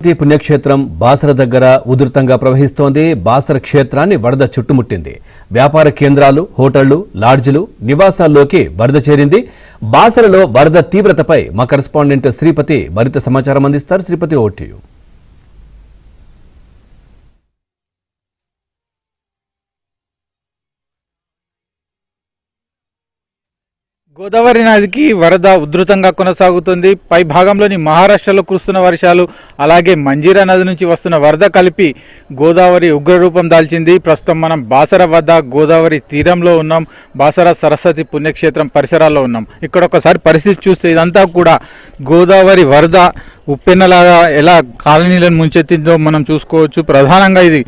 పుణ్యక్షేత్రం బాసర దగ్గర ఉధృతంగా ప్రవహిస్తోంది. బాసర క్షేత్రాన్ని వరద చుట్టుముట్టింది. వ్యాపార కేంద్రాలు, హోటళ్లు, లాడ్జిలు, నివాసాల్లోకి వరద చేరింది. బాసరలో వరద తీవ్రతపై మా కరెస్పాండెంట్ శ్రీపతి మరింత సమాచారం అందిస్తారు. శ్రీపతి, ఓటీయు. గోదావరి నదికి వరద ఉధృతంగా కొనసాగుతుంది. పై భాగంలోని మహారాష్ట్రలో కురుస్తున్న వర్షాలు, అలాగే మంజీరా నది నుంచి వస్తున్న వరద కలిపి గోదావరి ఉగ్రరూపం దాల్చింది. ప్రస్తుతం మనం బాసర వద్ద గోదావరి తీరంలో ఉన్నాం. బాసర సరస్వతి పుణ్యక్షేత్రం పరిసరాల్లో ఉన్నాం. ఇక్కడ ఒకసారి పరిస్థితి చూస్తే ఇదంతా కూడా గోదావరి వరద ఉప్పెన్నలాగా ఎలా కాలనీలను ముంచెత్తిందో మనం చూసుకోవచ్చు. ప్రధానంగా ఇది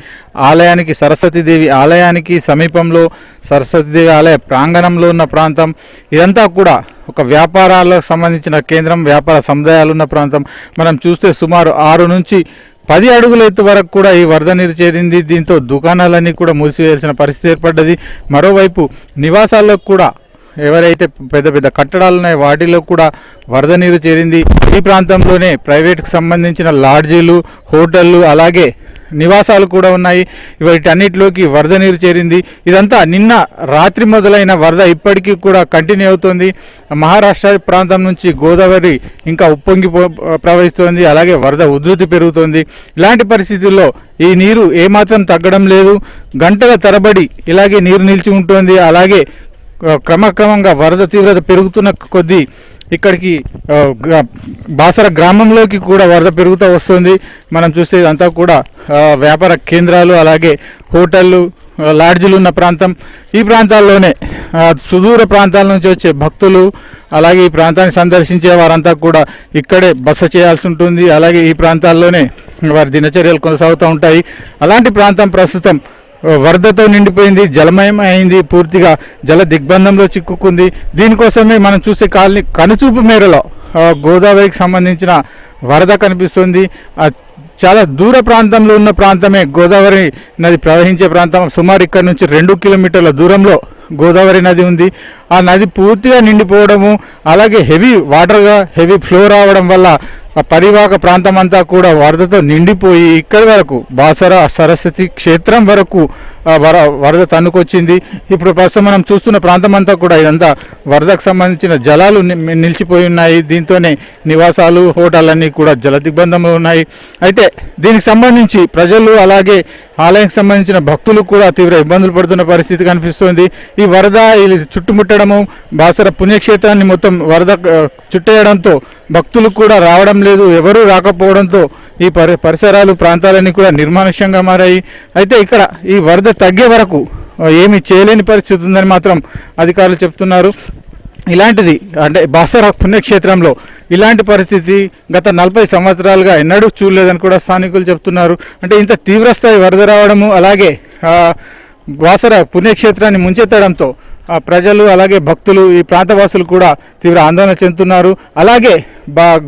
ఆలయానికి, సరస్వతీదేవి ఆలయానికి సమీపంలో, సరస్వతీదేవి ఆలయ ప్రాంగణంలో ఉన్న ప్రాంతం. ఇదంతా కూడా ఒక వ్యాపారాలకు సంబంధించిన కేంద్రం, వ్యాపార సముదాయాలు ఉన్న ప్రాంతం. మనం చూస్తే సుమారు 6 నుంచి 10 అడుగుల ఎత్తు వరకు కూడా ఈ వరద నీరు చేరింది. దీంతో దుకాణాలన్నీ కూడా మూసివేయాల్సిన పరిస్థితి ఏర్పడ్డది. మరోవైపు నివాసాల్లో కూడా ఎవరైతే పెద్ద పెద్ద కట్టడాలు ఉన్నాయో వాటిలో కూడా వరద నీరు చేరింది. ఈ ప్రాంతంలోనే ప్రైవేట్కి సంబంధించిన లాడ్జీలు, హోటళ్ళు, అలాగే నివాసాలు కూడా ఉన్నాయి. వీటన్నిటిలోకి వరద నీరు చేరింది. ఇదంతా నిన్న రాత్రి మొదలైన వరద ఇప్పటికీ కూడా కంటిన్యూ అవుతుంది. మహారాష్ట్ర ప్రాంతం నుంచి గోదావరి ఇంకా ఉప్పొంగి ప్రవహిస్తోంది. అలాగే వరద ఉధృతి పెరుగుతోంది. ఇలాంటి పరిస్థితుల్లో ఈ నీరు ఏమాత్రం తగ్గడం లేదు. గంటల తరబడి ఇలాగే నీరు నిలిచి ఉంటుంది. అలాగే క్రమక్రమంగా వరద తీవ్రత పెరుగుతున్న కొద్దీ ఇక్కడికి బాసర గ్రామంలోకి కూడా వరద పెరుగుతూ వస్తుంది. మనం చూస్తే ఇదంతా కూడా వ్యాపార కేంద్రాలు, అలాగే హోటళ్ళు, లాడ్జీలు ఉన్న ప్రాంతం. ఈ ప్రాంతాల్లోనే సుదూర ప్రాంతాల నుంచి వచ్చే భక్తులు, అలాగే ఈ ప్రాంతాన్ని సందర్శించే వారంతా కూడా ఇక్కడే బస చేయాల్సి ఉంటుంది. అలాగే ఈ ప్రాంతాల్లోనే వారి దినచర్యలు కొనసాగుతూ ఉంటాయి. అలాంటి ప్రాంతం ప్రస్తుతం వరదతో నిండిపోయింది, జలమయం అయింది, పూర్తిగా జల దిగ్బంధంలో చిక్కుకుంది. దీనికోసమే మనం చూసే కనుచూపు మేరలో గోదావరికి సంబంధించిన వరద కనిపిస్తుంది. చాలా దూర ప్రాంతంలో ఉన్న ప్రాంతమే గోదావరి నది ప్రవహించే ప్రాంతం. సుమారు ఇక్కడ నుంచి 2 కిలోమీటర్ల దూరంలో గోదావరి నది ఉంది. ఆ నది పూర్తిగా నిండిపోవడము, అలాగే హెవీ వాటర్గా హెవీ ఫ్లో రావడం వల్ల ఆ పరివాహక ప్రాంతం అంతా కూడా వరదతో నిండిపోయి ఇక్కడి వరకు బాసర సరస్వతి క్షేత్రం వరకు వరద తన్నుకొచ్చింది. ఇప్పుడు ప్రస్తుతం మనం చూస్తున్న ప్రాంతం అంతా కూడా ఇదంతా వరదకు సంబంధించిన జలాలు నిలిచిపోయి ఉన్నాయి. దీంతోనే నివాసాలు, హోటళ్ళన్నీ కూడా జల దిగ్బంధంలో ఉన్నాయి. అయితే దీనికి సంబంధించి ప్రజలు, అలాగే ఆలయానికి సంబంధించిన భక్తులు కూడా తీవ్ర ఇబ్బందులు పడుతున్న పరిస్థితి కనిపిస్తోంది. ఈ వరద చుట్టుముట్టడము, బాసర పుణ్యక్షేత్రాన్ని మొత్తం వరద చుట్టేయడంతో భక్తులు కూడా రావడం లేదు. ఎవరూ రాకపోవడంతో ఈ పరిసరాలు, ప్రాంతాలన్నీ కూడా నిర్మానుష్యంగా మారాయి. అయితే ఇక్కడ ఈ వరద తగ్గే వరకు ఏమీ చేయలేని పరిస్థితి ఉందని మాత్రం అధికారులు చెప్తున్నారు. ఇలాంటిది అంటే బాసర పుణ్యక్షేత్రంలో ఇలాంటి పరిస్థితి గత 40 సంవత్సరాలుగా ఎన్నడూ చూడలేదని కూడా స్థానికులు చెప్తున్నారు. అంటే ఇంత తీవ్రస్థాయి వరద రావడము, అలాగే బాసర పుణ్యక్షేత్రాన్ని ముంచెత్తడంతో ప్రజలు, అలాగే భక్తులు, ఈ ప్రాంతవాసులు కూడా తీవ్ర ఆందోళన చెందుతున్నారు. అలాగే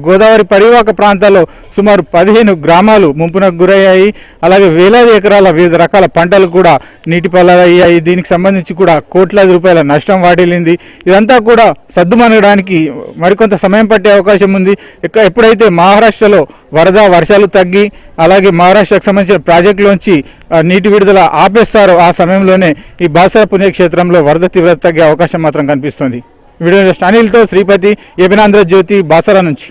గోదావరి పరివాహక ప్రాంతాల్లో సుమారు 15 గ్రామాలు ముంపునకు గురయ్యాయి. అలాగే వేలాది ఎకరాల వివిధ రకాల పంటలు కూడా నీటి పాలయ్యాయి. దీనికి సంబంధించి కూడా కోట్లాది రూపాయల నష్టం వాటిల్లింది. ఇదంతా కూడా సద్దుమనగడానికి మరికొంత సమయం పట్టే అవకాశం ఉంది. ఎప్పుడైతే మహారాష్ట్రలో వర్షాలు తగ్గి, అలాగే మహారాష్ట్రకు సంబంధించిన ప్రాజెక్టులోంచి నీటి విడుదల ఆపేస్తారో ఆ సమయంలోనే ఈ బాసర పుణ్యక్షేత్రంలో వరద తీవ్రత తగ్గే అవకాశం మాత్రం కనిపిస్తుంది. వీడియో జర్నలిస్ట్ అనిల్తో శ్రీపతి, ఏబినాంధ్రజ్యోతి, బాసర నుంచి.